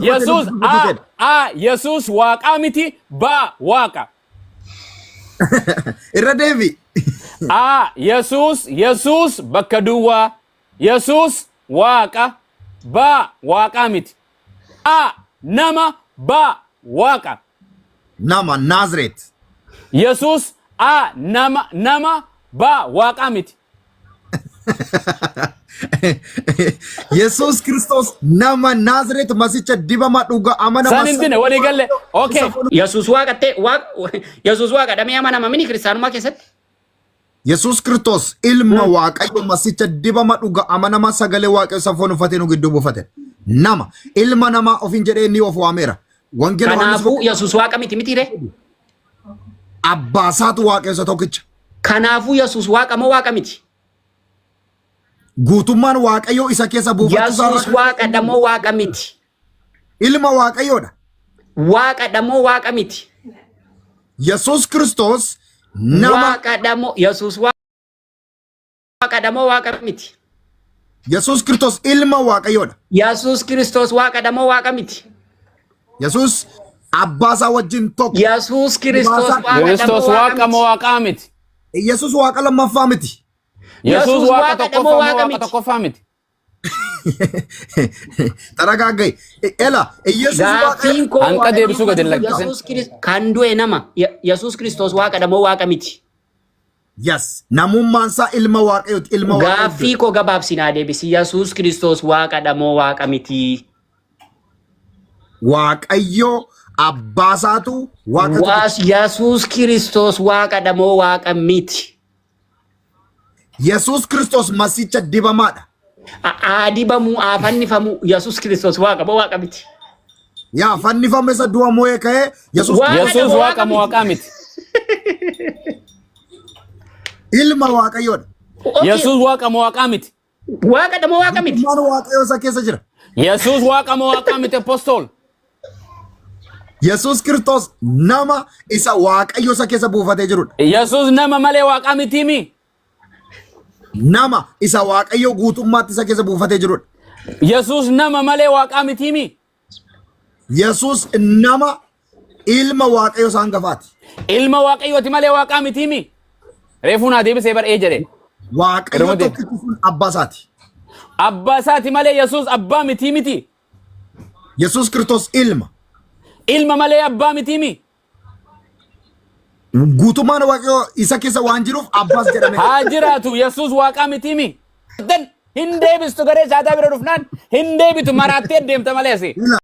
Yesus Yesus waaqa miti ba waaqa. Irra deebi. Yesus bakka duwwaa. Yesus waaqa ba waaqa miti. Nama ba waaqa. Nama Nazareth. Yesus nama ba waaqa miti. Yesus Kristos nama Nazareth masicha dibama dhuga amana masa. Sanindine wali galle. Okay. Yesus waaqa te Yesus waaqa dhamee amana mamini kiristaanummaa keessatti. Yesus Kristos ilma waaqayyo masicha dibama dhuga amana masa gale waaqayyo safoon ufate nu giddu bufate. Nama ilma nama ofin jedhee ni of waameera. Wangela Kanaafuu Yesus waaqa miti re. Abbaasaatu waaqayyo tokkicha. Kanaafuu Yesus waaqa moo waaqa miti? Guutummaan waaqayyo isa keessa buufatu isaa. Yesus waaqa damoo waaqa miti. Ilma waaqayyoodha. Waaqa damoo waaqa miti. Yesus Kristos nama waaqa damoo Yesus waaqa damoo waaqa miti. Yesus Kristos ilma waaqayyoodha. Yesus Kristos waaqa damoo waaqa miti. Yesus abbaasaa wajjin tokko. Yesus Kristos waaqa moo waaqa miti. Yesus waaqa lammaffaa miti. Yesus waaqa tokkoffaa miti. Taragaagay. Ela Yesus waaqa anka deebisuu gadi lakkisen. Yesus Kristos kan du'e nama. Yesus Kristos waaqa damoo waaqa miti. Yes, namummaan isaa ilma waaqayyooti. Ilma waaqayyooti. Gaaffii koo gabaabsinaa deebisi. Yesus Kristos waaqa damoo waaqa miti. Waaqayyo abbaasaatu waaqa. Yesus Kristos waaqa damoo waaqa miti. Yesus Kristos masicha dibamaadha. Dibamu fannifamu Yesus Kristos waaqa moo waaqa miti. Yaa fannifame isa du'a moo'ee ka'ee Yesus waaqa moo waaqa miti. Ilma waaqayyoodha. Yesus waaqa moo waaqa miti. Waaqa damoo waaqa miti. Maal waaqayyo isa keessa jira. Yesus waaqa moo waaqa miti apostol. Yesus Kristos nama isa waaqayyo isa keessa buufatee jirudha. Yesus nama malee waaqa miti mi. Nama isa waaqayyo guutummaatti isa keessa buufatee jirudha. Yesus nama malee waaqa miti mi. Yesus nama ilma waaqayyo isa hangafaati. Ilma waaqayyooti malee waaqa miti mi. Reefuun adeebisee bar'ee jedhe. Waaqayyo tokkichi sun abbaasaati. Abbaasaati malee Yesus abbaa miti. Yesus Kristos ilma. Ilma malee abbaa miti mi. Guutummaan waaqayyo isa keessa waan jiruuf abbaas jedhame. Haa jiraatu Yesus waaqa miti mi. Hin deebistu garee shaataa bira dhufnaan hin deebitu maraattee deemta malee asi.